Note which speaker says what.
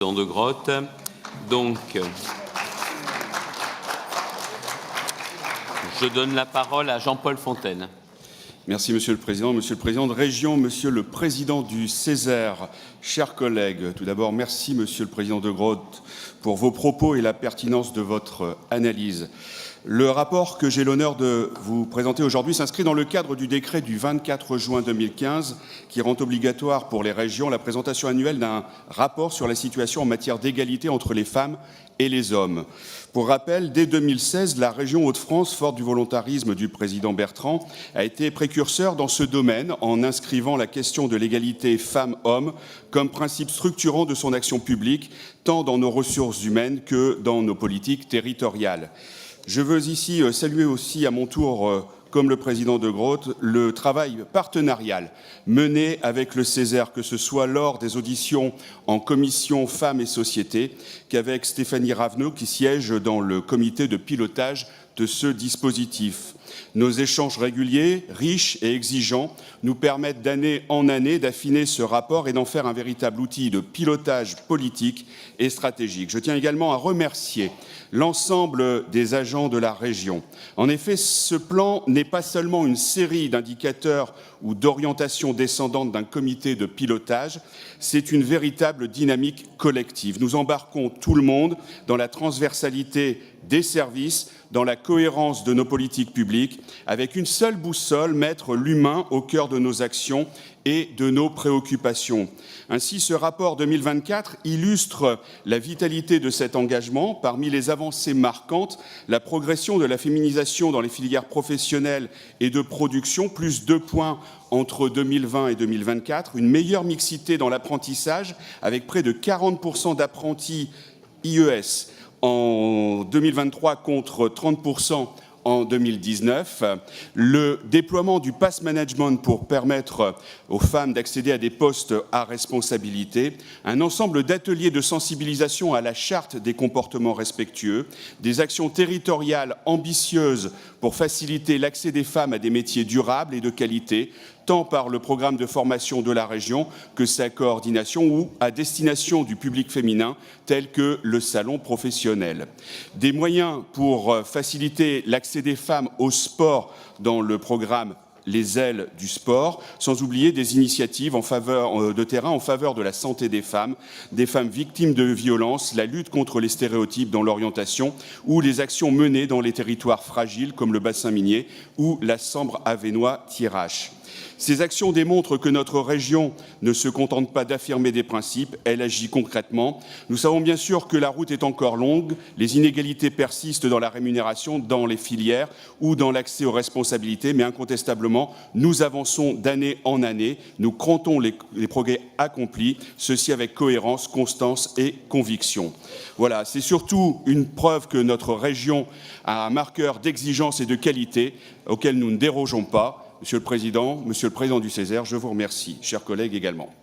Speaker 1: De Grotte. Donc, je donne la parole à Jean-Paul Fontaine.
Speaker 2: Merci Monsieur le Président de Région, Monsieur le Président du Césaire, chers collègues. Tout d'abord, merci Monsieur le Président de Grotte pour vos propos et la pertinence de votre analyse. Le rapport que j'ai l'honneur de vous présenter aujourd'hui s'inscrit dans le cadre du décret du 24 juin 2015 qui rend obligatoire pour les régions la présentation annuelle d'un rapport sur la situation en matière d'égalité entre les femmes et les hommes. Pour rappel, dès 2016, la région Hauts-de-France, forte du volontarisme du président Bertrand, a été précurseur dans ce domaine en inscrivant la question de l'égalité femmes-hommes comme principe structurant de son action publique, tant dans nos ressources humaines que dans nos politiques territoriales. Je veux ici saluer aussi à mon tour, comme le président de Grotte, le travail partenarial mené avec le Césaire, que ce soit lors des auditions en commission Femmes et Société, qu'avec Stéphanie Ravenot, qui siège dans le comité de pilotage de ce dispositif. Nos échanges réguliers, riches et exigeants, nous permettent d'année en année d'affiner ce rapport et d'en faire un véritable outil de pilotage politique et stratégique. Je tiens également à remercier l'ensemble des agents de la région. En effet, ce plan n'est pas seulement une série d'indicateurs ou d'orientations descendantes d'un comité de pilotage, c'est une véritable dynamique collective. Nous embarquons tout le monde dans la transversalité des services, dans la cohérence de nos politiques publiques, avec une seule boussole, mettre l'humain au cœur de nos actions et de nos préoccupations. Ainsi, ce rapport 2024 illustre la vitalité de cet engagement. Parmi les avancées marquantes, la progression de la féminisation dans les filières professionnelles et de production, plus 2 points entre 2020 et 2024, une meilleure mixité dans l'apprentissage, avec près de 40% d'apprentis IES en 2023 contre 30% en 2019, le déploiement du pass management pour permettre aux femmes d'accéder à des postes à responsabilité, un ensemble d'ateliers de sensibilisation à la charte des comportements respectueux, des actions territoriales ambitieuses pour faciliter l'accès des femmes à des métiers durables et de qualité, tant par le programme de formation de la région que sa coordination ou à destination du public féminin tel que le salon professionnel. Des moyens pour faciliter l'accès des femmes au sport dans le programme Les ailes du sport, sans oublier des initiatives en faveur de terrain en faveur de la santé des femmes victimes de violences, la lutte contre les stéréotypes dans l'orientation ou les actions menées dans les territoires fragiles comme le bassin minier ou la Sambre Avesnois-Thiérache. Ces actions démontrent que notre région ne se contente pas d'affirmer des principes, elle agit concrètement. Nous savons bien sûr que la route est encore longue, les inégalités persistent dans la rémunération, dans les filières ou dans l'accès aux responsabilités, mais incontestablement, nous avançons d'année en année, nous comptons les progrès accomplis, ceci avec cohérence, constance et conviction. Voilà, c'est surtout une preuve que notre région a un marqueur d'exigence et de qualité auquel nous ne dérogeons pas. Monsieur le Président du Césaire, je vous remercie. Chers collègues également.